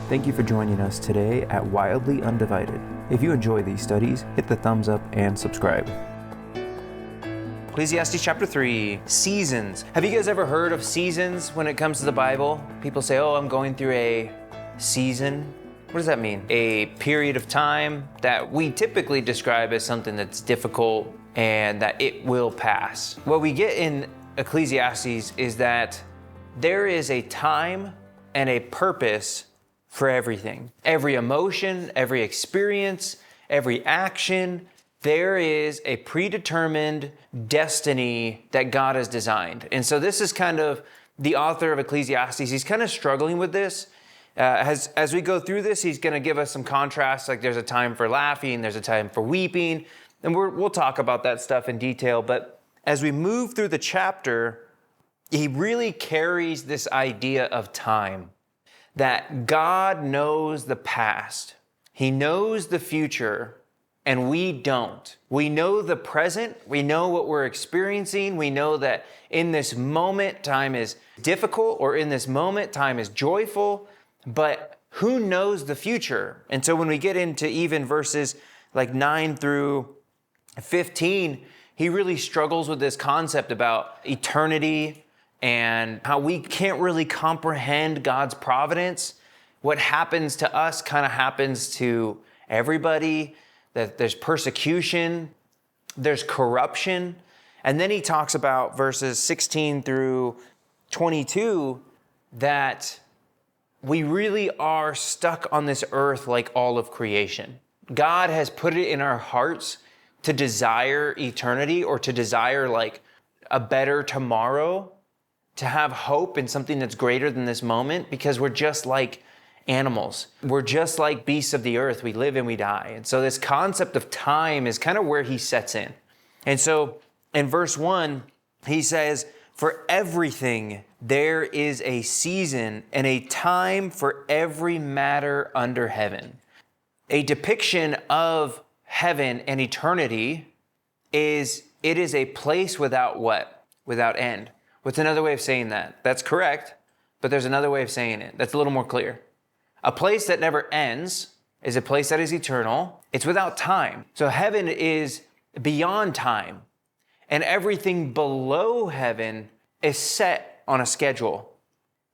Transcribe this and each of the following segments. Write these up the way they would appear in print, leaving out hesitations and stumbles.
Thank you for joining us today at Wildly Undivided. If you enjoy these studies, hit the thumbs up and subscribe. Ecclesiastes chapter 3, seasons. Have you guys ever heard of seasons when it comes to the Bible? People say, I'm going through a season. What does that mean? A period of time that we typically describe as something that's difficult and that it will pass. What we get in Ecclesiastes is that there is a time and a purpose for everything. Every emotion, every experience, every action, there is a predetermined destiny that God has designed. And so this is kind of the author of Ecclesiastes. He's kind of struggling with this. As we go through this, he's going to give us some contrasts, like there's a time for laughing, there's a time for weeping, and we'll talk about that stuff in detail. But as we move through the chapter, he really carries this idea of time. That God knows the past, He knows the future, and we don't. We know the present, we know what we're experiencing, we know that in this moment time is difficult, or in this moment time is joyful, but who knows the future? And so when we get into even verses like 9 through 15, he really struggles with this concept about eternity, and how we can't really comprehend God's providence. What happens to us kind of happens to everybody, that there's persecution, there's corruption. And then he talks about verses 16 through 22, that we really are stuck on this earth like all of creation. God has put it in our hearts to desire eternity, or to desire like a better tomorrow, to have hope in something that's greater than this moment, because we're just like animals. We're just like beasts of the earth. We live and we die. And so this concept of time is kind of where he sets in. And so in verse 1, he says, "For everything there is a season and a time for every matter under heaven." A depiction of heaven and eternity is, it is a place without what? Without end. What's another way of saying that? That's correct, but there's another way of saying it that's a little more clear. A place that never ends is a place that is eternal. It's without time. So heaven is beyond time, and everything below heaven is set on a schedule.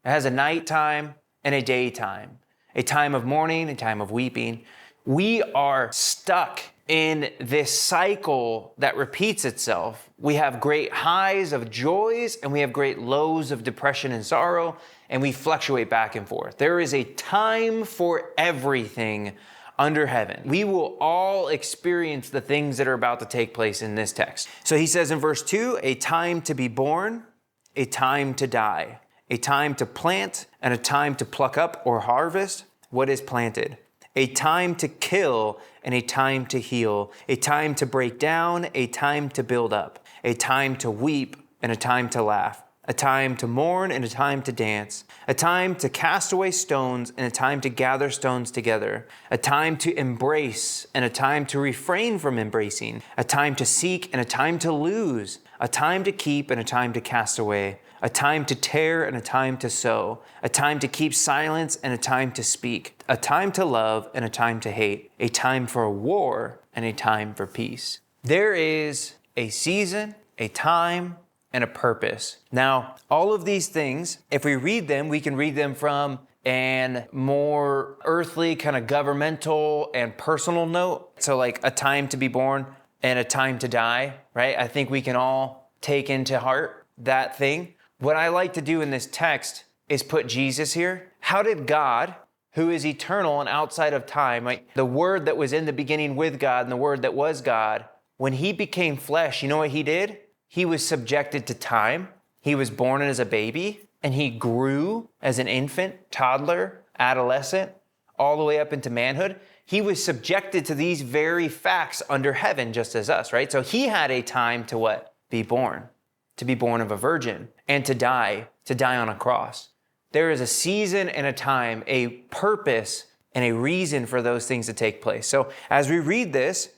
It has a nighttime and a daytime, a time of mourning, a time of weeping. We are stuck in this cycle that repeats itself. We have great highs of joys, and we have great lows of depression and sorrow, and we fluctuate back and forth. There is a time for everything under heaven. We will all experience the things that are about to take place in this text. So he says in verse 2, a time to be born, a time to die, a time to plant, and a time to pluck up or harvest what is planted. A time to kill and a time to heal, a time to break down, a time to build up, a time to weep and a time to laugh, a time to mourn and a time to dance, a time to cast away stones and a time to gather stones together, a time to embrace and a time to refrain from embracing, a time to seek and a time to lose, a time to keep and a time to cast away, a time to tear and a time to sow, a time to keep silence and a time to speak, a time to love and a time to hate, a time for war and a time for peace. There is a season, a time, and a purpose. Now, all of these things, if we read them, we can read them from an more earthly, kind of governmental and personal note. So like a time to be born and a time to die, right? I think we can all take into heart that thing. What I like to do in this text is put Jesus here. How did God, who is eternal and outside of time, like the Word that was in the beginning with God and the Word that was God, when he became flesh, you know what he did? He was subjected to time. He was born as a baby, and he grew as an infant, toddler, adolescent, all the way up into manhood. He was subjected to these very facts under heaven, just as us, right? So he had a time to what? Be born. To be born of a virgin, and to die on a cross. There is a season and a time, a purpose and a reason for those things to take place. So as we read this,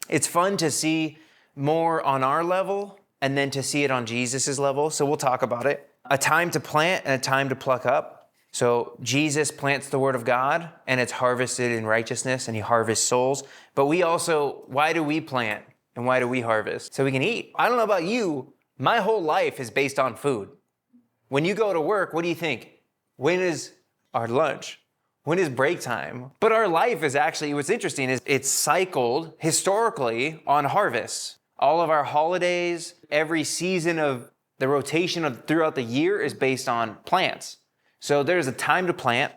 it's fun to see more on our level and then to see it on Jesus's level. So we'll talk about it. A time to plant and a time to pluck up. So Jesus plants the word of God and it's harvested in righteousness and he harvests souls. But we also, why do we plant and why do we harvest? So we can eat. I don't know about you, my whole life is based on food. When you go to work, what do you think? When is our lunch? When is break time? But our life is actually, what's interesting is it's cycled historically on harvests. All of our holidays, every season of the rotation of throughout the year is based on plants. So there's a time to plant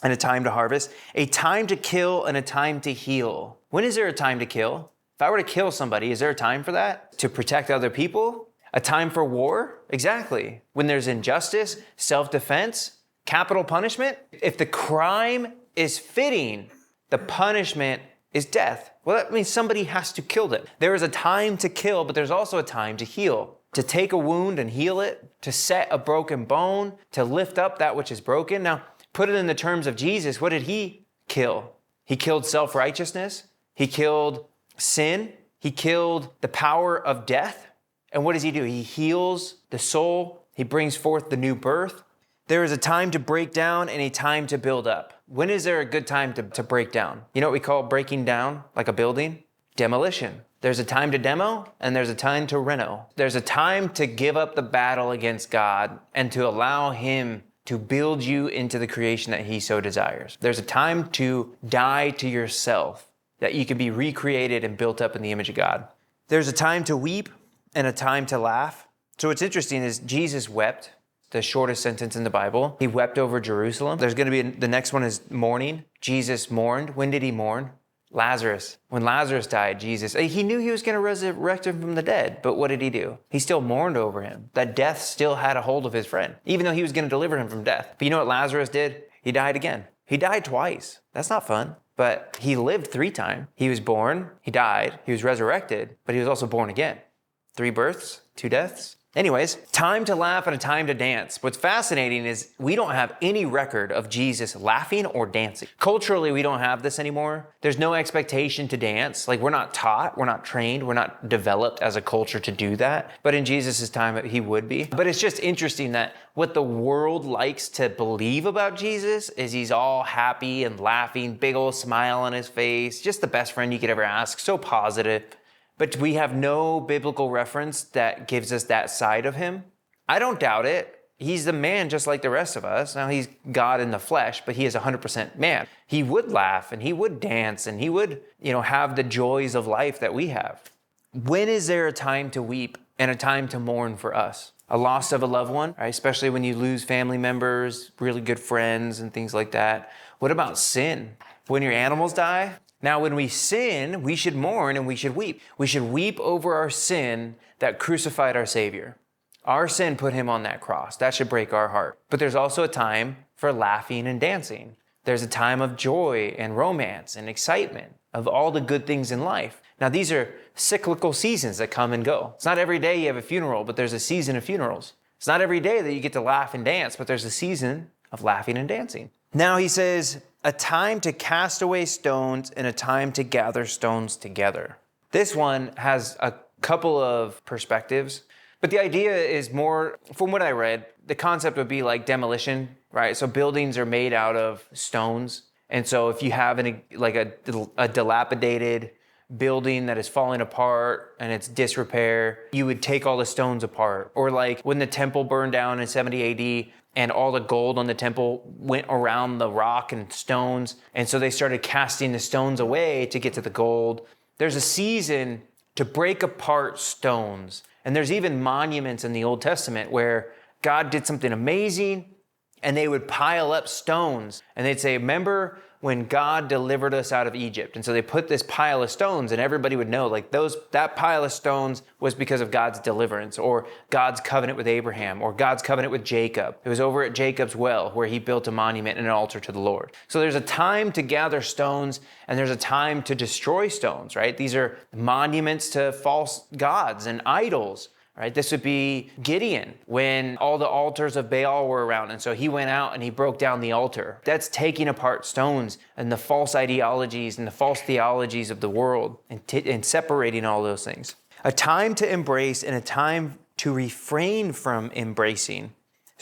and a time to harvest, a time to kill and a time to heal. When is there a time to kill? If I were to kill somebody, is there a time for that? To protect other people? A time for war? Exactly. When there's injustice, self-defense, capital punishment. If the crime is fitting, the punishment is death. Well, that means somebody has to kill them. There is a time to kill, but there's also a time to heal. To take a wound and heal it, to set a broken bone, to lift up that which is broken. Now, put it in the terms of Jesus, what did he kill? He killed self-righteousness. He killed sin. He killed the power of death. And what does he do? He heals the soul. He brings forth the new birth. There is a time to break down and a time to build up. When is there a good time to break down? You know what we call breaking down, like a building? Demolition. There's a time to demo and there's a time to reno. There's a time to give up the battle against God and to allow him to build you into the creation that he so desires. There's a time to die to yourself, that you can be recreated and built up in the image of God. There's a time to weep and a time to laugh. So what's interesting is Jesus wept, the shortest sentence in the Bible. He wept over Jerusalem. There's going to be, the next one is mourning. Jesus mourned. When did he mourn? Lazarus. When Lazarus died, Jesus, he knew he was going to resurrect him from the dead, but what did he do? He still mourned over him. That death still had a hold of his friend, even though he was going to deliver him from death. But you know what Lazarus did? He died again. He died twice. That's not fun. But he lived 3 times. He was born, he died, he was resurrected, but he was also born again. 3 births, 2 deaths. Anyways, time to laugh and a time to dance. What's fascinating is we don't have any record of Jesus laughing or dancing. Culturally, we don't have this anymore. There's no expectation to dance. Like, we're not taught, we're not trained, we're not developed as a culture to do that. But in Jesus' time, he would be. But it's just interesting that what the world likes to believe about Jesus is he's all happy and laughing, big old smile on his face, just the best friend you could ever ask, so positive. But we have no biblical reference that gives us that side of him. I don't doubt it. He's the man just like the rest of us. Now, he's God in the flesh, but he is 100% man. He would laugh and he would dance and he would, have the joys of life that we have. When is there a time to weep and a time to mourn for us? A loss of a loved one, right? Especially when you lose family members, really good friends and things like that. What about sin? When your animals die? Now, when we sin, we should mourn and we should weep. We should weep over our sin that crucified our Savior. Our sin put him on that cross. That should break our heart. But there's also a time for laughing and dancing. There's a time of joy and romance and excitement of all the good things in life. Now, these are cyclical seasons that come and go. It's not every day you have a funeral, but there's a season of funerals. It's not every day that you get to laugh and dance, but there's a season of laughing and dancing. Now he says, a time to cast away stones and a time to gather stones together. This one has a couple of perspectives, but the idea is more, from what I read, the concept would be like demolition, right? So buildings are made out of stones. And so if you have a dilapidated building that is falling apart and it's disrepair, you would take all the stones apart. Or like when the temple burned down in 70 AD, and all the gold on the temple went around the rock and stones. And so they started casting the stones away to get to the gold. There's a season to break apart stones. And there's even monuments in the Old Testament where God did something amazing and they would pile up stones. And they'd say, remember when God delivered us out of Egypt? And so they put this pile of stones and everybody would know that pile of stones was because of God's deliverance or God's covenant with Abraham or God's covenant with Jacob. It was over at Jacob's well where he built a monument and an altar to the Lord. So there's a time to gather stones and there's a time to destroy stones, right? These are monuments to false gods and idols. Right? This would be Gideon when all the altars of Baal were around. And so he went out and he broke down the altar. That's taking apart stones and the false ideologies and the false theologies of the world and separating all those things. A time to embrace and a time to refrain from embracing.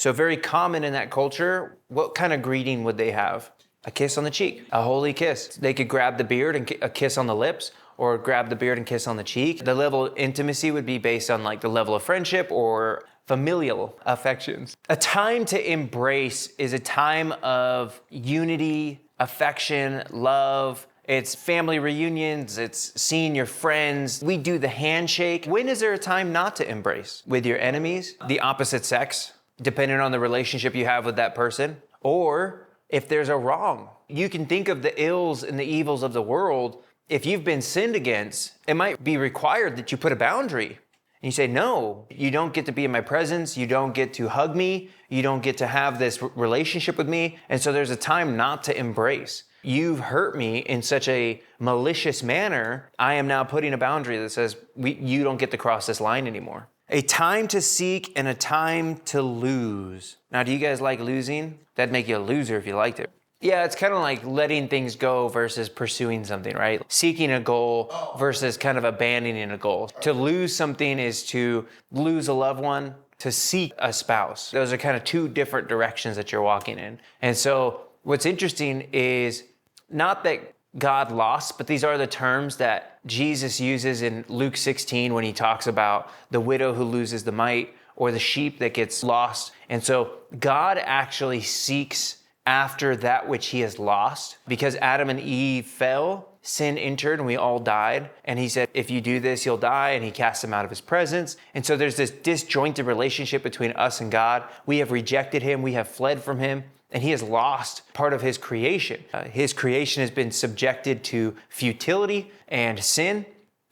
So very common in that culture, what kind of greeting would they have? A kiss on the cheek, a holy kiss. They could grab the beard and a kiss on the lips, or grab the beard and kiss on the cheek. The level of intimacy would be based on like the level of friendship or familial affections. A time to embrace is a time of unity, affection, love. It's family reunions, it's seeing your friends. We do the handshake. When is there a time not to embrace? With your enemies, the opposite sex, depending on the relationship you have with that person, or if there's a wrong. You can think of the ills and the evils of the world. If you've been sinned against, it might be required that you put a boundary. And you say, no, you don't get to be in my presence. You don't get to hug me. You don't get to have this relationship with me. And so there's a time not to embrace. You've hurt me in such a malicious manner. I am now putting a boundary that says, you don't get to cross this line anymore. A time to seek and a time to lose. Now, do you guys like losing? That'd make you a loser if you liked it. Yeah, it's kind of like letting things go versus pursuing something, right? Seeking a goal versus kind of abandoning a goal. To lose something is to lose a loved one, to seek a spouse. Those are kind of two different directions that you're walking in. And so what's interesting is not that God lost, but these are the terms that Jesus uses in Luke 16 when he talks about the widow who loses the mite or the sheep that gets lost. And so God actually seeks after that which he has lost. Because Adam and Eve fell, sin entered, and we all died. And he said, if you do this, you'll die. And he cast them out of his presence. And so there's this disjointed relationship between us and God. We have rejected him. We have fled from him. And he has lost part of his creation. His creation has been subjected to futility and sin.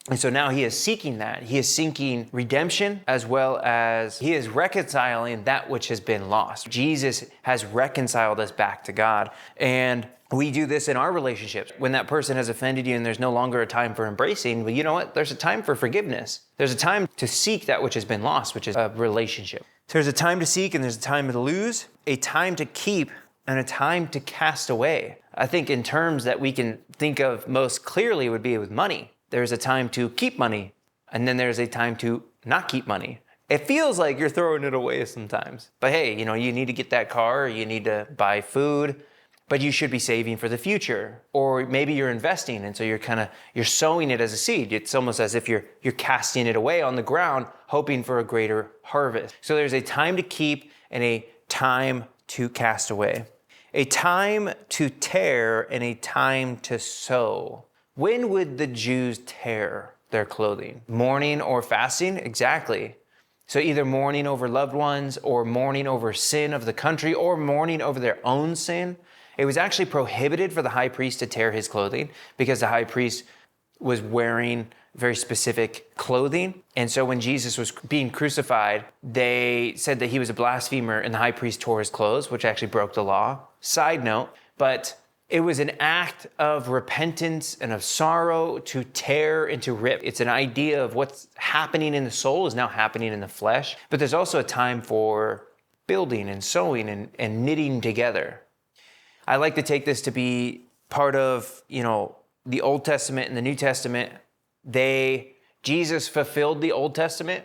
And so now he is seeking that. He is seeking redemption, as well as he is reconciling that which has been lost. Jesus has reconciled us back to God. And we do this in our relationships. When that person has offended you and there's no longer a time for embracing, well, you know what? There's a time for forgiveness. There's a time to seek that which has been lost, which is a relationship. So there's a time to seek and there's a time to lose, a time to keep and a time to cast away. I think in terms that we can think of most clearly would be with money. There's a time to keep money, and then there's a time to not keep money. It feels like you're throwing it away sometimes. But hey, you need to get that car, or you need to buy food, but you should be saving for the future. Or maybe you're investing, and so you're sowing it as a seed. It's almost as if you're casting it away on the ground, hoping for a greater harvest. So there's a time to keep and a time to cast away. A time to tear and a time to sow. When would the Jews tear their clothing? Mourning or fasting? Exactly. So either mourning over loved ones or mourning over sin of the country or mourning over their own sin. It was actually prohibited for the high priest to tear his clothing because the high priest was wearing very specific clothing. And so when Jesus was being crucified, they said that he was a blasphemer and the high priest tore his clothes, which actually broke the law. Side note, but it was an act of repentance and of sorrow to tear and to rip. It's an idea of what's happening in the soul is now happening in the flesh. But there's also a time for building and sewing and knitting together. I like to take this to be part of, the Old Testament and the New Testament. Jesus fulfilled the Old Testament,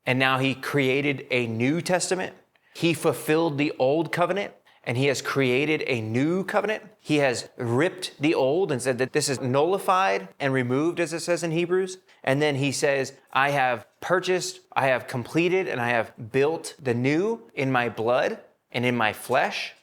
and now he created a New Testament. He fulfilled the Old Covenant, and he has created a new covenant. He has ripped the old and said that this is nullified and removed, as it says in Hebrews. And then he says, I have purchased, I have completed, and I have built the new in my blood and in my flesh,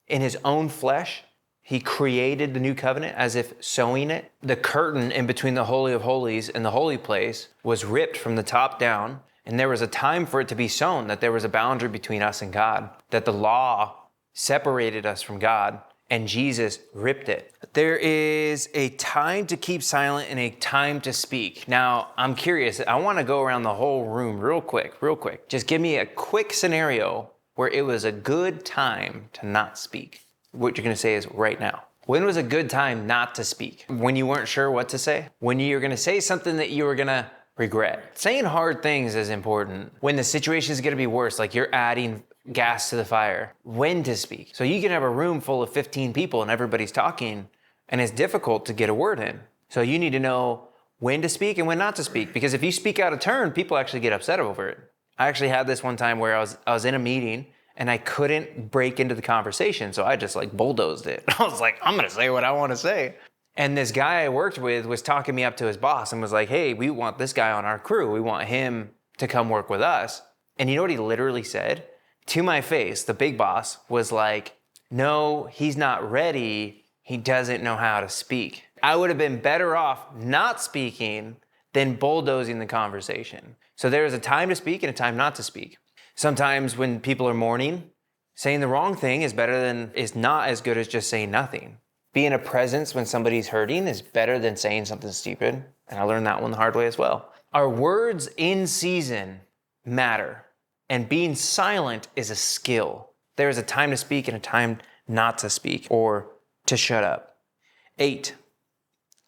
in his own flesh. He created the new covenant as if sewing it. The curtain in between the Holy of Holies and the holy place was ripped from the top down. And there was a time for it to be sewn, that there was a boundary between us and God, that the law separated us from God, and Jesus ripped it. There is a time to keep silent and a time to speak. Now, I'm curious. I want to go around the whole room real quick. Just give me a quick scenario where it was a good time to not speak. What you're going to say is right now. When was a good time not to speak? When you weren't sure what to say? When you were going to say something that you were going to regret? Saying hard things is important. When the situation is going to be worse, like you're adding gas to the fire, when to speak. So you can have a room full of 15 people and everybody's talking and it's difficult to get a word in. So you need to know when to speak and when not to speak, because if you speak out of turn, people actually get upset over it. I actually had this one time where I was in a meeting and I couldn't break into the conversation. So I just like bulldozed it. I was like, I'm going to say what I want to say. And this guy I worked with was talking me up to his boss and was like, hey, we want this guy on our crew. We want him to come work with us. And you know what he literally said? To my face, the big boss was like, no, he's not ready. He doesn't know how to speak. I would have been better off not speaking than bulldozing the conversation. So there is a time to speak and a time not to speak. Sometimes when people are mourning, saying the wrong thing is not as good as just saying nothing. Being a presence when somebody's hurting is better than saying something stupid. And I learned that one the hard way as well. Our words in season matter. And being silent is a skill. There is a time to speak and a time not to speak or to shut up. 8,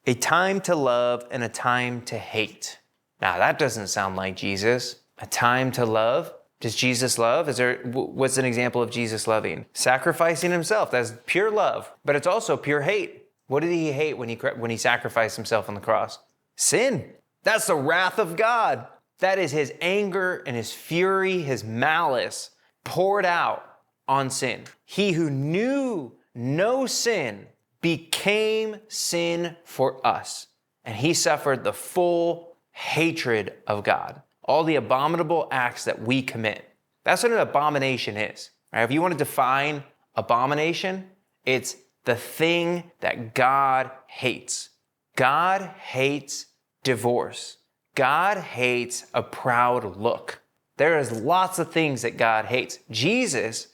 a time to love and a time to hate. Now that doesn't sound like Jesus. A time to love. Does Jesus love? What's an example of Jesus loving? Sacrificing himself. That's pure love, but it's also pure hate. What did he hate when he sacrificed himself on the cross? Sin. That's the wrath of God. That is his anger and his fury, his malice poured out on sin. He who knew no sin became sin for us, and he suffered the full hatred of God. All the abominable acts that we commit. That's what an abomination is. Right? If you want to define abomination, it's the thing that God hates. God hates divorce. God hates a proud look. There is lots of things that God hates. Jesus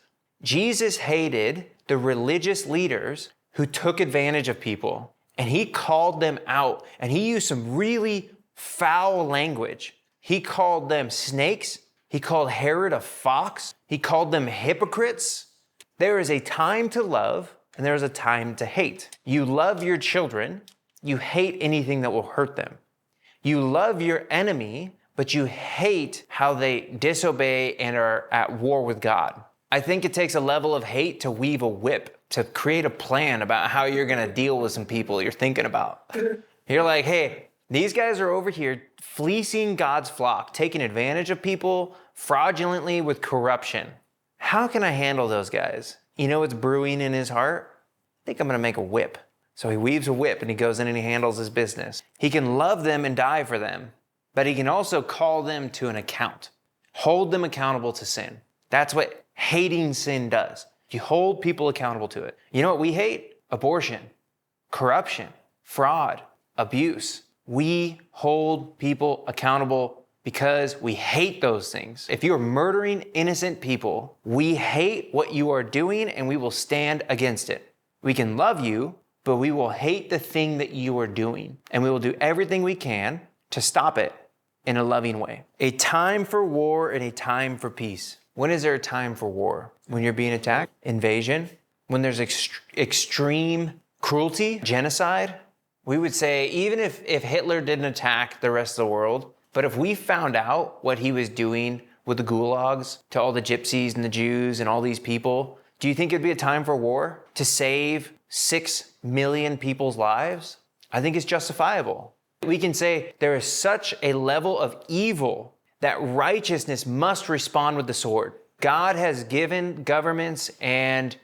hated the religious leaders who took advantage of people, and he called them out, and he used some really foul language. He called them snakes. He called Herod a fox. He called them hypocrites. There is a time to love and there is a time to hate. You love your children. You hate anything that will hurt them. You love your enemy, but you hate how they disobey and are at war with God. I think it takes a level of hate to weave a whip, to create a plan about how you're going to deal with some people you're thinking about. You're like, hey, these guys are over here fleecing God's flock, taking advantage of people fraudulently with corruption. How can I handle those guys? You know what's brewing in his heart? I think I'm going to make a whip. So he weaves a whip and he goes in and he handles his business. He can love them and die for them, but he can also call them to an account, hold them accountable to sin. That's what hating sin does. You hold people accountable to it. You know what we hate? Abortion, corruption, fraud, abuse. We hold people accountable because we hate those things. If you are murdering innocent people, we hate what you are doing and we will stand against it. We can love you, but we will hate the thing that you are doing. And we will do everything we can to stop it in a loving way. A time for war and a time for peace. When is there a time for war? When you're being attacked? Invasion? When there's extreme cruelty? Genocide? We would say, even if Hitler didn't attack the rest of the world, but if we found out what he was doing with the gulags to all the gypsies and the Jews and all these people, do you think it'd be a time for war to save 6 million people's lives? I think it's justifiable. We can say there is such a level of evil that righteousness must respond with the sword. God has given governments and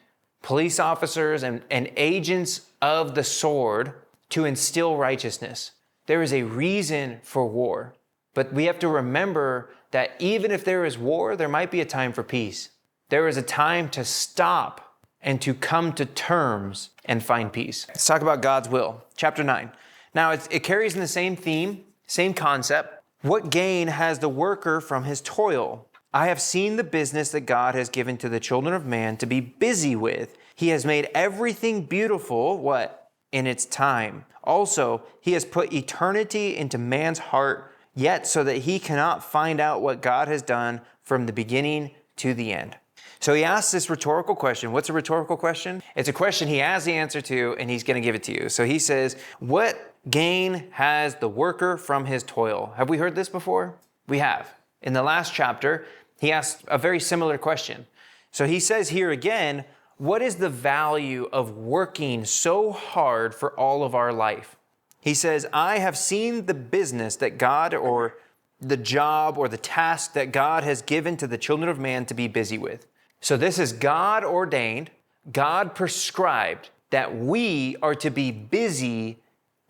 police officers and agents of the sword to instill righteousness. There is a reason for war. But we have to remember that even if there is war, there might be a time for peace. There is a time to stop and to come to terms and find peace. Let's talk about God's will. Chapter 9. Now, it carries in the same theme, same concept. What gain has the worker from his toil? I have seen the business that God has given to the children of man to be busy with. He has made everything beautiful, what? In its time. Also, he has put eternity into man's heart, yet so that he cannot find out what God has done from the beginning to the end. So he asks this rhetorical question. What's a rhetorical question? It's a question he has the answer to, and he's going to give it to you. So he says, what gain has the worker from his toil? Have we heard this before? We have. In the last chapter, he asked a very similar question. So he says here again, what is the value of working so hard for all of our life? He says, I have seen the business that God, or the job or the task that God has given to the children of man to be busy with. So this is God ordained, God prescribed that we are to be busy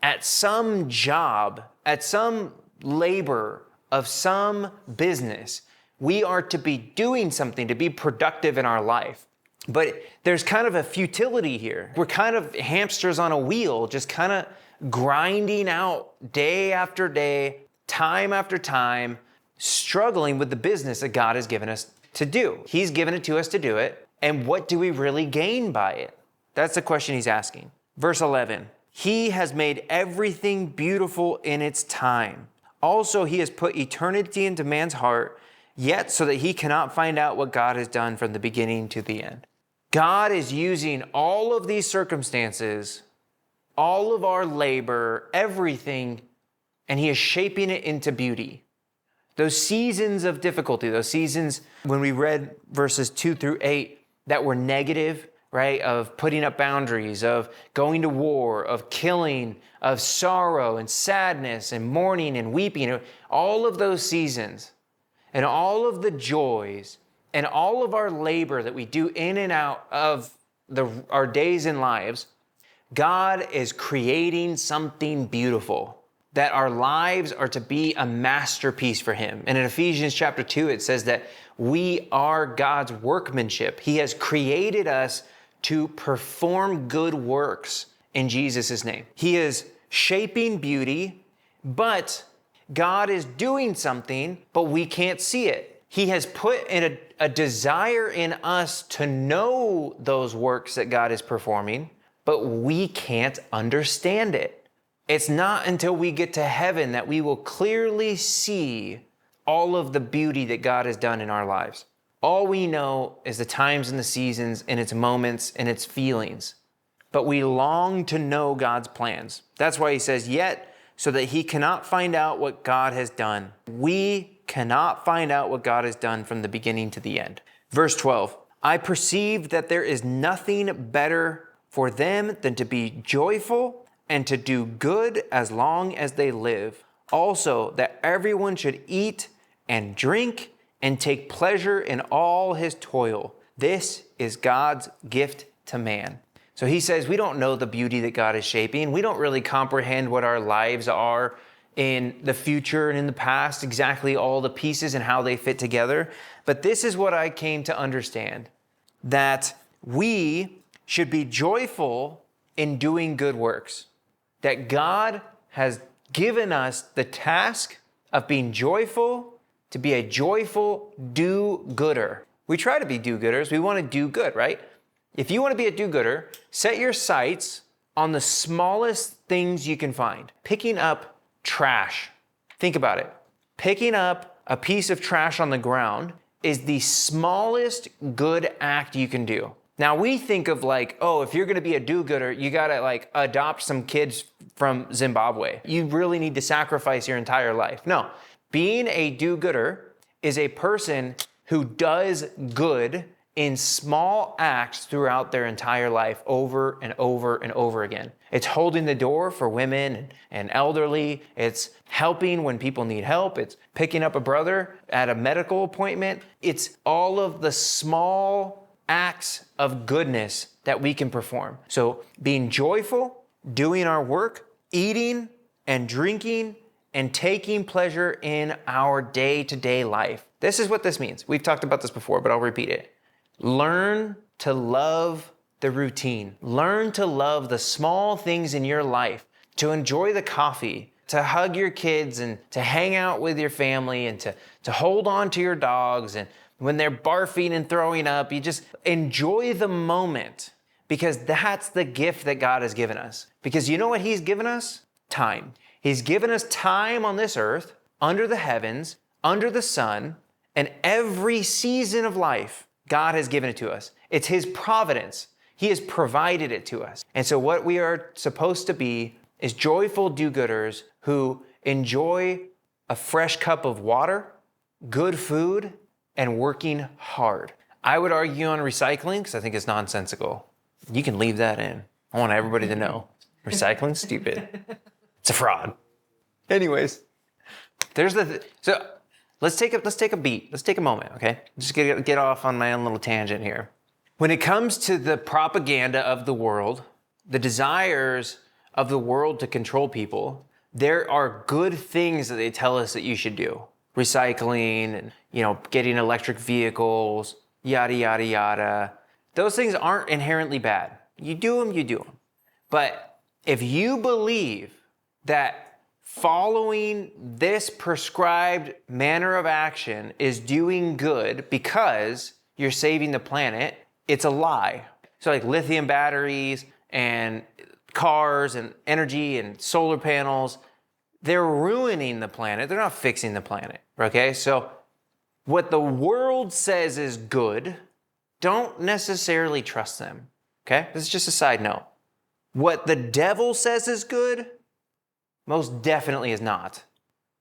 at some job, at some labor of some business. We are to be doing something to be productive in our life. But there's kind of a futility here. We're kind of hamsters on a wheel, just kind of grinding out day after day, time after time, struggling with the business that God has given us to do. He's given it to us to do it. And what do we really gain by it? That's the question he's asking. Verse 11, he has made everything beautiful in its time. Also, he has put eternity into man's heart, yet so that he cannot find out what God has done from the beginning to the end. God is using all of these circumstances, all of our labor, everything, and he is shaping it into beauty. Those seasons of difficulty, those seasons when we read verses 2-8 that were negative, right? Of putting up boundaries, of going to war, of killing, of sorrow and sadness and mourning and weeping, all of those seasons and all of the joys and all of our labor that we do in and out of our days and lives, God is creating something beautiful, that our lives are to be a masterpiece for him. And in Ephesians chapter 2, it says that we are God's workmanship. He has created us to perform good works in Jesus' name. He is shaping beauty, but God is doing something, but we can't see it. He has put in a desire in us to know those works that God is performing, but we can't understand it. It's not until we get to heaven that we will clearly see all of the beauty that God has done in our lives. All we know is the times and the seasons and its moments and its feelings. But we long to know God's plans. That's why he says, yet, so that he cannot find out what God has done. We cannot find out what God has done from the beginning to the end. Verse 12, I perceive that there is nothing better for them than to be joyful and to do good as long as they live. Also, that everyone should eat and drink and take pleasure in all his toil. This is God's gift to man. So he says we don't know the beauty that God is shaping. We don't really comprehend what our lives are in the future and in the past, exactly all the pieces and how they fit together. But this is what I came to understand, that we should be joyful in doing good works. That God has given us the task of being joyful, to be a joyful do-gooder. We try to be do-gooders. We want to do good, right? If you want to be a do-gooder, set your sights on the smallest things you can find. Picking up trash. Think about it. Picking up a piece of trash on the ground is the smallest good act you can do. Now we think of like, oh, if you're going to be a do-gooder, you got to like adopt some kids from Zimbabwe. You really need to sacrifice your entire life. No, being a do-gooder is a person who does good in small acts throughout their entire life over and over and over again. It's holding the door for women and elderly. It's helping when people need help. It's picking up a brother at a medical appointment. It's all of the small acts of goodness that we can perform. So being joyful, doing our work, eating and drinking and taking pleasure in our day-to-day life. This is what this means. We've talked about this before, but I'll repeat it. Learn to love the routine. Learn to love the small things in your life, to enjoy the coffee, to hug your kids and to hang out with your family and to hold on to your dogs, and when they're barfing and throwing up, you just enjoy the moment, because that's the gift that God has given us. Because you know what he's given us? Time. He's given us time on this earth, under the heavens, under the sun, and every season of life, God has given it to us. It's his providence. He has provided it to us. And so what we are supposed to be is joyful do-gooders who enjoy a fresh cup of water, good food, and working hard. I would argue on recycling because I think it's nonsensical. You can leave that in. I want everybody to know. Recycling's stupid. It's a fraud. Anyways, so let's take a beat. Let's take a moment, okay? Just get off on my own little tangent here. When it comes to the propaganda of the world, the desires of the world to control people, there are good things that they tell us that you should do. Recycling and, getting electric vehicles, yada, yada, yada. Those things aren't inherently bad. You do them. But if you believe that following this prescribed manner of action is doing good because you're saving the planet, it's a lie. So like lithium batteries and cars and energy and solar panels, they're ruining the planet. They're not fixing the planet, okay? So what the world says is good, don't necessarily trust them, okay? This is just a side note. What the devil says is good, most definitely is not.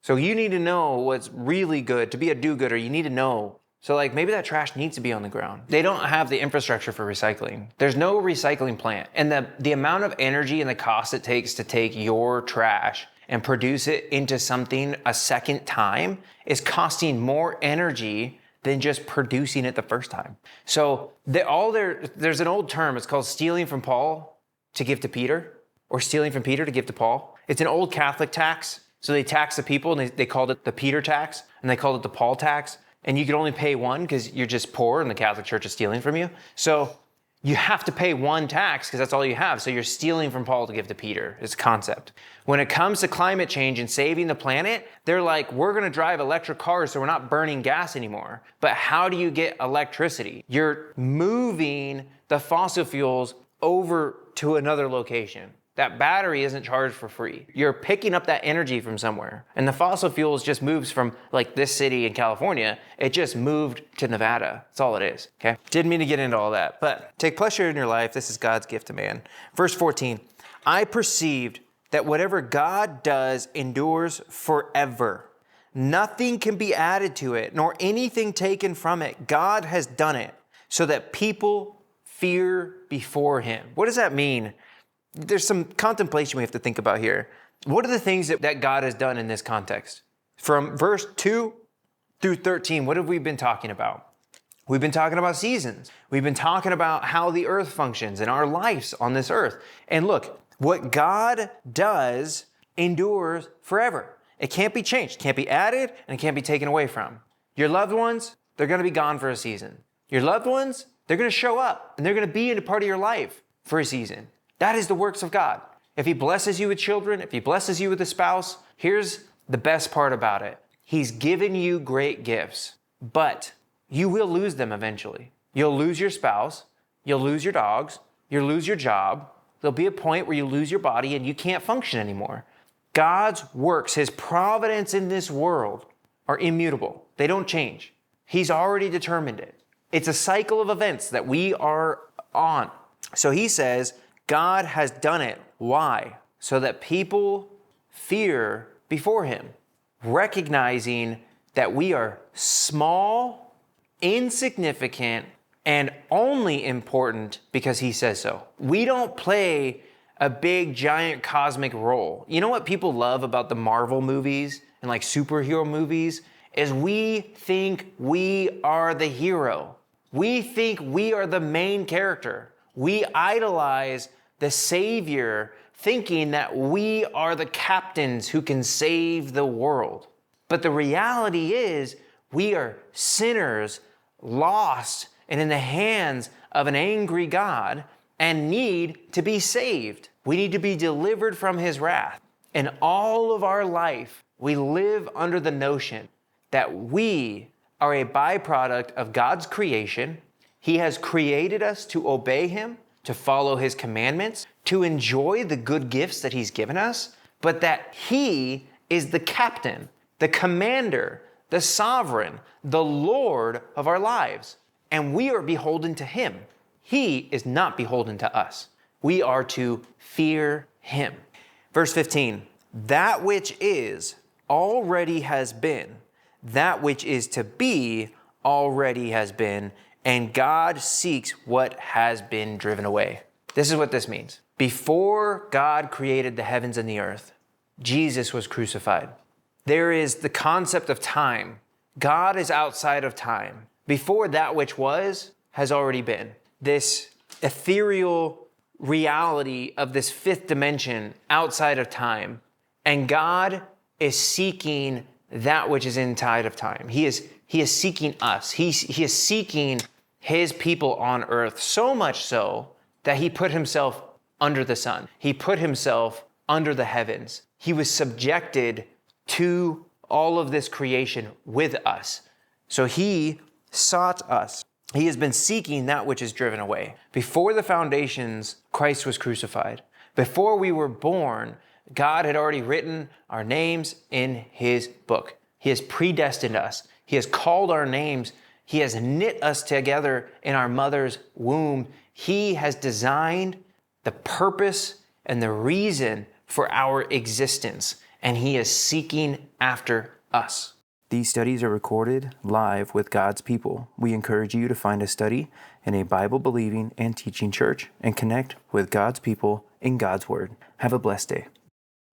So you need to know what's really good. To be a do-gooder, you need to know. So like maybe that trash needs to be on the ground. They don't have the infrastructure for recycling. There's no recycling plant. And the amount of energy and the cost it takes to take your trash and produce it into something a second time is costing more energy than just producing it the first time. So there's an old term, it's called stealing from Paul to give to Peter, or stealing from Peter to give to Paul. It's an old Catholic tax. So they tax the people and they called it the Peter tax and they called it the Paul tax. And you could only pay one because you're just poor and the Catholic Church is stealing from you. So you have to pay one tax because that's all you have. So you're stealing from Paul to give to Peter. It's a concept. When it comes to climate change and saving the planet, they're like, we're going to drive electric cars so we're not burning gas anymore. But how do you get electricity? You're moving the fossil fuels over to another location. That battery isn't charged for free. You're picking up that energy from somewhere. And the fossil fuels just moves from like this city in California. It just moved to Nevada. That's all it is, okay? Didn't mean to get into all that, but take pleasure in your life. This is God's gift to man. Verse 14, I perceived that whatever God does endures forever. Nothing can be added to it, nor anything taken from it. God has done it so that people fear before him. What does that mean? There's some contemplation we have to think about here. What are the things that God has done in this context? From verse 2 through 13, what have we been talking about? We've been talking about seasons. We've been talking about how the earth functions and our lives on this earth. And look, what God does endures forever. It can't be changed, can't be added, and it can't be taken away from. Your loved ones, they're going to be gone for a season. Your loved ones, they're going to show up and they're going to be in a part of your life for a season. That is the works of God. If he blesses you with children, if he blesses you with a spouse, here's the best part about it. He's given you great gifts, but you will lose them eventually. You'll lose your spouse, you'll lose your dogs, you'll lose your job. There'll be a point where you lose your body and you can't function anymore. God's works, his providence in this world are immutable. They don't change. He's already determined it. It's a cycle of events that we are on. So he says, God has done it. Why? So that people fear before him, recognizing that we are small, insignificant, and only important because he says so. We don't play a big, giant, cosmic role. You know what people love about the Marvel movies and like superhero movies is we think we are the hero. We think we are the main character. We idolize the Savior, thinking that we are the captains who can save the world. But the reality is we are sinners, lost, and in the hands of an angry God and need to be saved. We need to be delivered from his wrath. And all of our life, we live under the notion that we are a byproduct of God's creation. He has created us to obey him, to follow his commandments, to enjoy the good gifts that he's given us, but that he is the captain, the commander, the sovereign, the Lord of our lives. And we are beholden to him. He is not beholden to us. We are to fear him. Verse 15, that which is already has been, that which is to be already has been, and God seeks what has been driven away. This is what this means. Before God created the heavens and the earth, Jesus was crucified. There is the concept of time. God is outside of time. Before that which was has already been. This ethereal reality of this fifth dimension outside of time. And God is seeking that which is inside of time. He is seeking us. He is seeking his people on earth, so much so that he put himself under the sun. He put himself under the heavens. He was subjected to all of this creation with us. So he sought us. He has been seeking that which is driven away. Before the foundations, Christ was crucified. Before we were born, God had already written our names in his book. He has predestined us. He has called our names. He has knit us together in our mother's womb. He has designed the purpose and the reason for our existence, and he is seeking after us. These studies are recorded live with God's people. We encourage you to find a study in a Bible-believing and teaching church and connect with God's people in God's Word. Have a blessed day.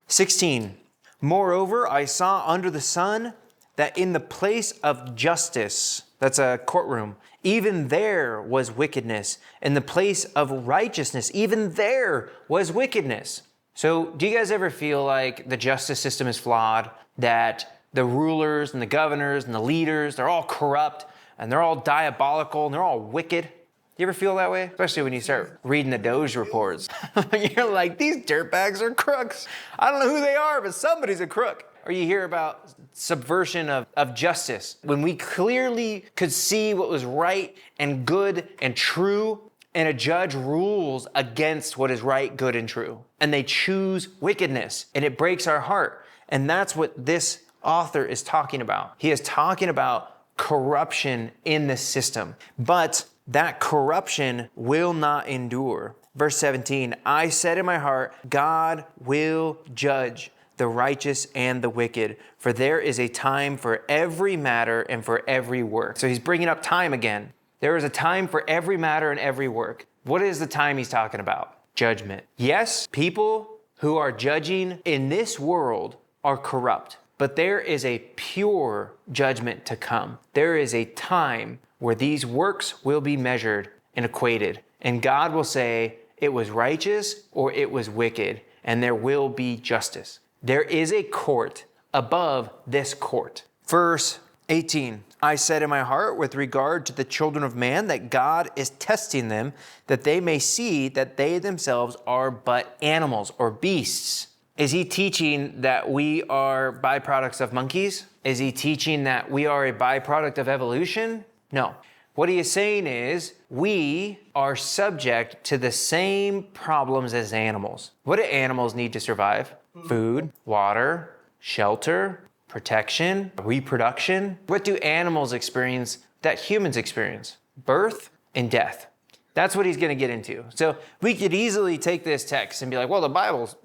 16. Moreover, I saw under the sun that in the place of justice, that's a courtroom, even there was wickedness. In the place of righteousness, even there was wickedness. So do you guys ever feel like the justice system is flawed? That the rulers and the governors and the leaders, they're all corrupt and they're all diabolical and they're all wicked? You ever feel that way? Especially when you start reading the Doge reports. You're like, these dirtbags are crooks. I don't know who they are, but somebody's a crook. Or you hear about subversion of justice. When we clearly could see what was right and good and true, and a judge rules against what is right, good, and true. And they choose wickedness, and it breaks our heart. And that's what this author is talking about. He is talking about corruption in the system. But that corruption will not endure. Verse 17, I said in my heart, God will judge the righteous and the wicked, for there is a time for every matter and for every work. So he's bringing up time again. There is a time for every matter and every work. What is the time he's talking about? Judgment. Yes, people who are judging in this world are corrupt, but there is a pure judgment to come. There is a time where these works will be measured and equated, and God will say it was righteous or it was wicked, and there will be justice. There is a court above this court. Verse 18, I said in my heart with regard to the children of man that God is testing them, that they may see that they themselves are but animals or beasts. Is he teaching that we are byproducts of monkeys? Is he teaching that we are a byproduct of evolution? No. What he is saying is we are subject to the same problems as animals. What do animals need to survive? Food, water, shelter, protection, reproduction. What do animals experience that humans experience? Birth and death. That's what he's going to get into. So we could easily take this text and be like, well, the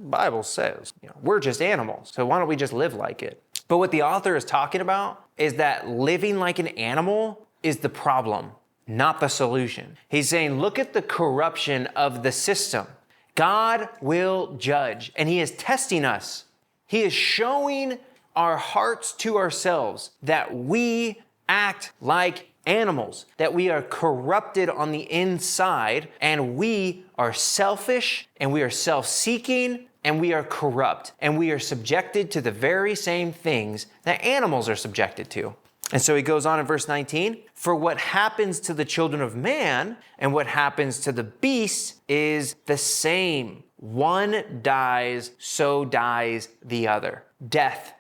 Bible says, we're just animals. So why don't we just live like it? But what the author is talking about is that living like an animal is the problem, not the solution. He's saying, look at the corruption of the system. God will judge, and he is testing us. He is showing our hearts to ourselves that we act like animals, that we are corrupted on the inside, and we are selfish, and we are self-seeking, and we are corrupt, and we are subjected to the very same things that animals are subjected to. And so he goes on in verse 19, for what happens to the children of man and what happens to the beasts is the same. One dies, so dies the other. Death.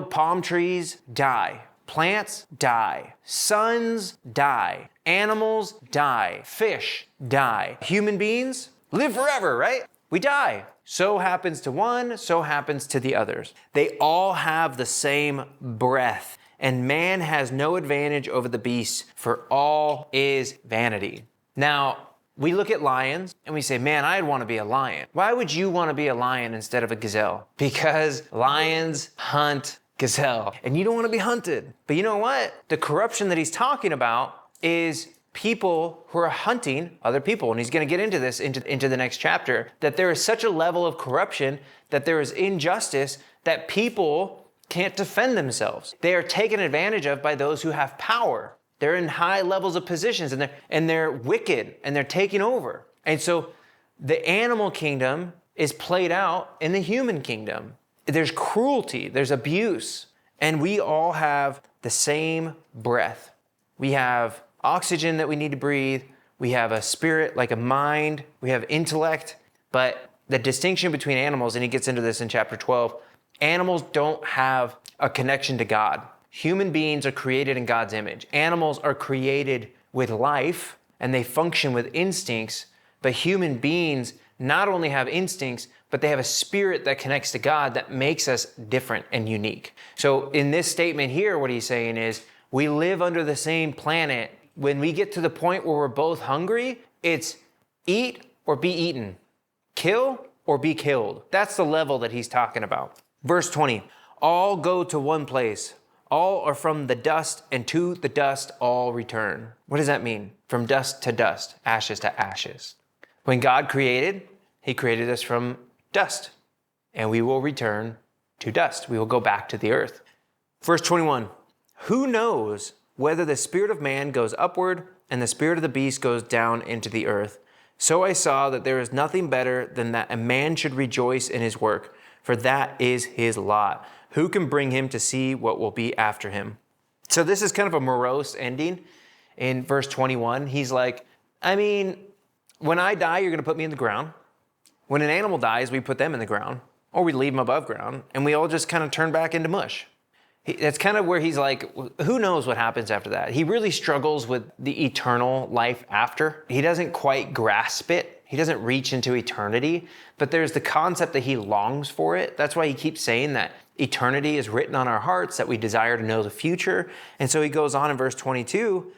Palm trees die. Plants die. Suns die. Animals die. Fish die. Human beings live forever, right? We die. So happens to one, so happens to the others. They all have the same breath. And man has no advantage over the beasts, for all is vanity. Now, we look at lions and we say, man, I'd want to be a lion. Why would you want to be a lion instead of a gazelle? Because lions hunt gazelle, and you don't want to be hunted. But you know what? The corruption that he's talking about is people who are hunting other people. And he's going to get into this into the next chapter, that there is such a level of corruption, that there is injustice, that people can't defend themselves. They are taken advantage of by those who have power. They're in high levels of positions and they're wicked and they're taking over. And so the animal kingdom is played out in the human kingdom. There's cruelty, there's abuse, and we all have the same breath. We have oxygen that we need to breathe. We have a spirit, like a mind. We have intellect. But the distinction between animals, and he gets into this in chapter 12, animals don't have a connection to God. Human beings are created in God's image. Animals are created with life, and they function with instincts. But human beings not only have instincts, but they have a spirit that connects to God that makes us different and unique. So in this statement here, what he's saying is, we live under the same planet. When we get to the point where we're both hungry, it's eat or be eaten, kill or be killed. That's the level that he's talking about. Verse 20, all go to one place. All are from the dust, and to the dust all return. What does that mean? From dust to dust, ashes to ashes. When God created, he created us from dust, and we will return to dust. We will go back to the earth. Verse 21, who knows whether the spirit of man goes upward and the spirit of the beast goes down into the earth? So I saw that there is nothing better than that a man should rejoice in his work, for that is his lot. Who can bring him to see what will be after him? So this is kind of a morose ending. In verse 21, he's like, when I die, you're going to put me in the ground. When an animal dies, we put them in the ground, or we leave them above ground, and we all just kind of turn back into mush. That's kind of where he's like, who knows what happens after that? He really struggles with the eternal life after. He doesn't quite grasp it. He doesn't reach into eternity, but there's the concept that he longs for it. That's why he keeps saying that eternity is written on our hearts, that we desire to know the future. And so he goes on in verse 22,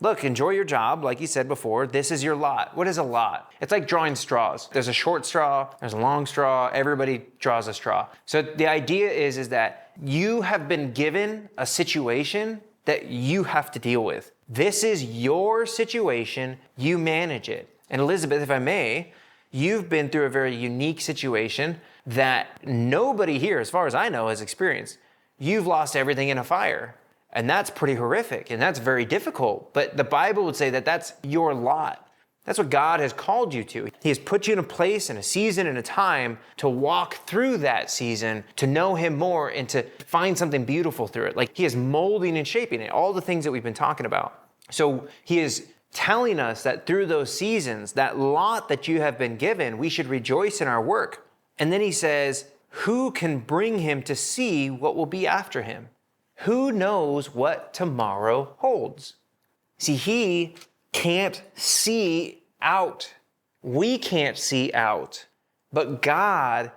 look, enjoy your job. Like he said before, this is your lot. What is a lot? It's like drawing straws. There's a short straw, there's a long straw. Everybody draws a straw. So the idea is that you have been given a situation that you have to deal with. This is your situation. You manage it. And Elizabeth, if I may, you've been through a very unique situation that nobody here, as far as I know, has experienced. You've lost everything in a fire. And that's pretty horrific, and that's very difficult. But the Bible would say that that's your lot. That's what God has called you to. He has put you in a place and a season and a time to walk through that season, to know him more and to find something beautiful through it. Like he is molding and shaping it, all the things that we've been talking about. So he is telling us that through those seasons, that lot that you have been given, we should rejoice in our work. And then he says, who can bring him to see what will be after him? Who knows what tomorrow holds? See, he can't see out. We can't see out. But God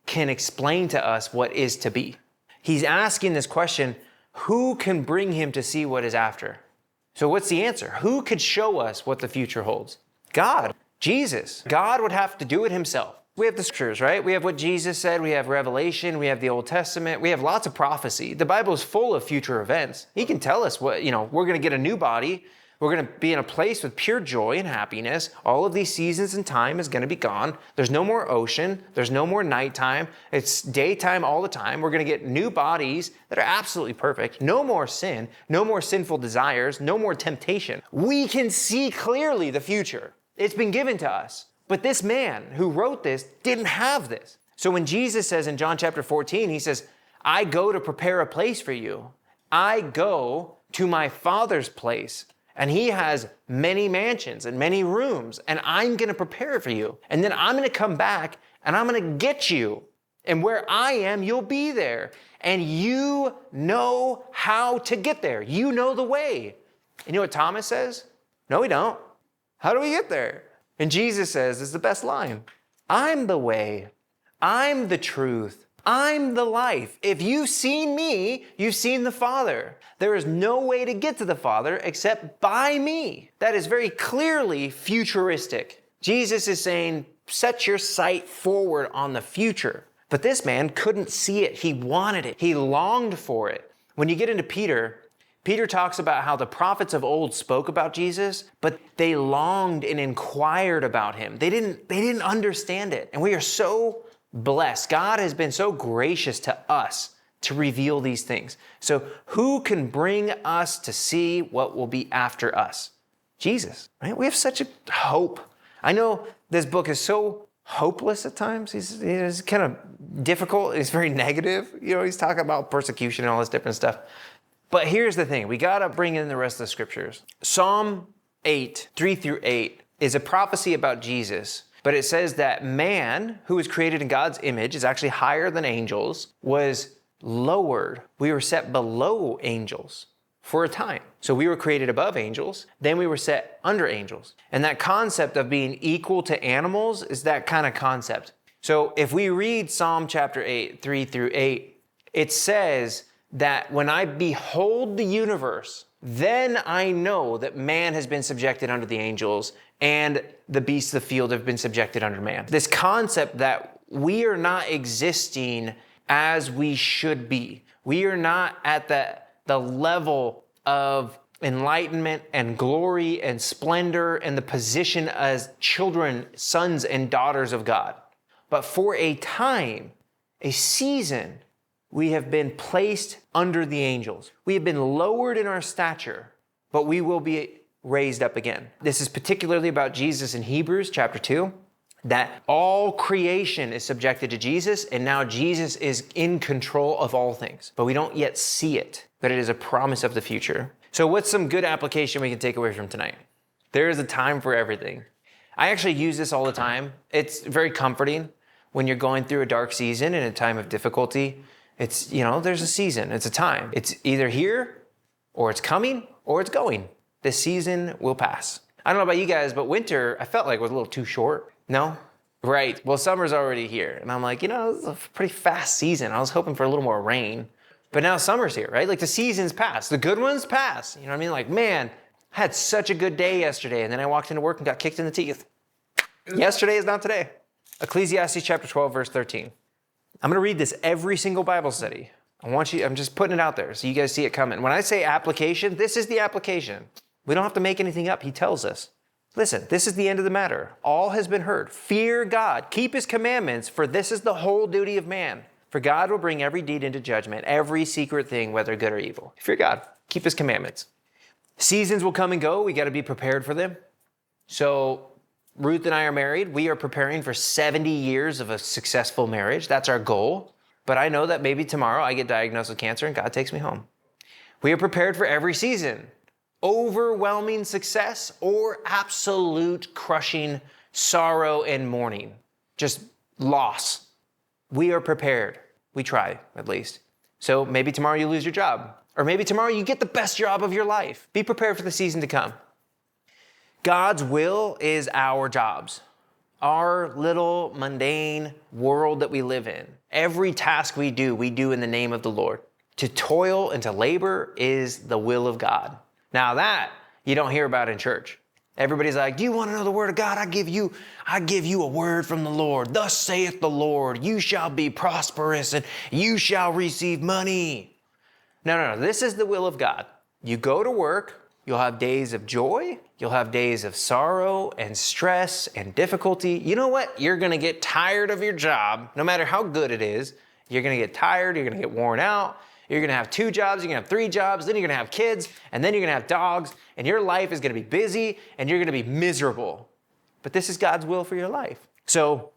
can explain to us what is to be. He's asking this question, who can bring him to see what is after? So what's the answer? Who could show us what the future holds? God, Jesus. God would have to do it himself. We have the scriptures, right? We have what Jesus said. We have Revelation. We have the Old Testament. We have lots of prophecy. The Bible is full of future events. He can tell us what, we're going to get a new body. We're going to be in a place with pure joy and happiness. All of these seasons and time is going to be gone. There's no more ocean. There's no more nighttime. It's daytime all the time. We're going to get new bodies that are absolutely perfect. No more sin. No more sinful desires. No more temptation. We can see clearly the future. It's been given to us. But this man who wrote this didn't have this. So when Jesus says in John chapter 14, he says, I go to prepare a place for you. I go to my Father's place. And he has many mansions and many rooms, and I'm going to prepare for you. And then I'm going to come back and I'm going to get you. And where I am, you'll be there. And you know how to get there. You know the way. And you know what Thomas says? No, we don't. How do we get there? And Jesus says, it's the best line. I'm the way. I'm the truth. I'm the life. If you've seen me, you've seen the Father. There is no way to get to the Father except by me. That is very clearly futuristic. Jesus is saying, set your sight forward on the future. But this man couldn't see it. He wanted it. He longed for it. When you get into Peter talks about how the prophets of old spoke about Jesus, but they longed and inquired about him. They didn't understand it. And we are so blessed. God has been so gracious to us to reveal these things. So who can bring us to see what will be after us? Jesus, right? We have such a hope. I know this book is so hopeless at times. He's kind of difficult. He's very negative. He's talking about persecution and all this different stuff. But here's the thing. We got to bring in the rest of the scriptures. Psalm 8, 3 through 8 is a prophecy about Jesus. But it says that man, who was created in God's image, is actually higher than angels, was lowered. We were set below angels for a time. So we were created above angels, then we were set under angels. And that concept of being equal to animals is that kind of concept. So if we read Psalm chapter 8, 3 through 8, it says that when I behold the universe, then I know that man has been subjected under the angels and the beasts of the field have been subjected under man. This concept that we are not existing as we should be. We are not at the level of enlightenment and glory and splendor and the position as children, sons and daughters of God. But for a time, a season, we have been placed under the angels. We have been lowered in our stature, but we will be raised up again. This is particularly about Jesus in Hebrews chapter 2, that all creation is subjected to Jesus, and now Jesus is in control of all things. But we don't yet see it, but it is a promise of the future. So what's some good application we can take away from tonight? There is a time for everything. I actually use this all the time. It's very comforting when you're going through a dark season in a time of difficulty. It's, there's a season, it's a time. It's either here, or it's coming, or it's going. This season will pass. I don't know about you guys, but winter, I felt like was a little too short. No? Right. Well, summer's already here. And I'm like, it's a pretty fast season. I was hoping for a little more rain. But now summer's here, right? Like the season's passed. The good ones pass. You know what I mean? Like, man, I had such a good day yesterday. And then I walked into work and got kicked in the teeth. Yesterday is not today. Ecclesiastes chapter 12, verse 13. I'm going to read this every single Bible study. I'm just putting it out there so you guys see it coming. When I say application, this is the application. We don't have to make anything up. He tells us. Listen, this is the end of the matter. All has been heard. Fear God. Keep his commandments, for this is the whole duty of man. For God will bring every deed into judgment, every secret thing, whether good or evil. Fear God. Keep his commandments. Seasons will come and go. We got to be prepared for them. So Ruth and I are married. We are preparing for 70 years of a successful marriage. That's our goal. But I know that maybe tomorrow I get diagnosed with cancer and God takes me home. We are prepared for every season. Overwhelming success or absolute crushing sorrow and mourning. Just loss. We are prepared. We try, at least. So maybe tomorrow you lose your job. Or maybe tomorrow you get the best job of your life. Be prepared for the season to come. God's will is our jobs. Our little mundane world that we live in. Every task we do in the name of the Lord. To toil and to labor is the will of God. Now that you don't hear about in church. Everybody's like, do you want to know the word of God? I give you a word from the Lord. Thus saith the Lord, you shall be prosperous and you shall receive money. No. This is the will of God. You go to work, you'll have days of joy, you'll have days of sorrow and stress and difficulty. You know what? You're going to get tired of your job, no matter how good it is. You're going to get tired, you're going to get worn out. You're going to have 2 jobs, you're going to have 3 jobs, then you're going to have kids, and then you're going to have dogs, and your life is going to be busy, and you're going to be miserable. But this is God's will for your life. So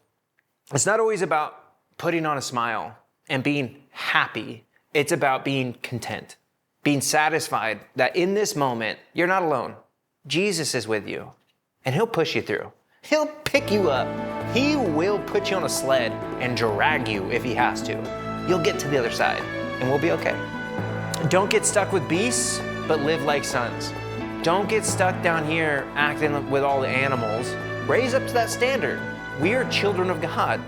it's not always about putting on a smile and being happy. It's about being content, being satisfied that in this moment, you're not alone. Jesus is with you, and he'll push you through. He'll pick you up. He will put you on a sled and drag you if he has to. You'll get to the other side. And we'll be okay. Don't get stuck with beasts, but live like sons. Don't get stuck down here acting with all the animals. Raise up to that standard. We are children of God.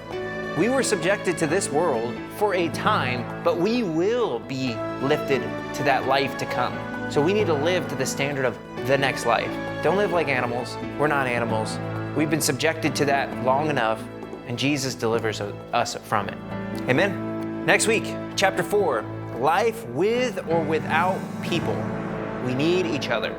We were subjected to this world for a time, but we will be lifted to that life to come. So we need to live to the standard of the next life. Don't live like animals. We're not animals. We've been subjected to that long enough, and Jesus delivers us from it. Amen. Next week, chapter 4, life with or without people. We need each other.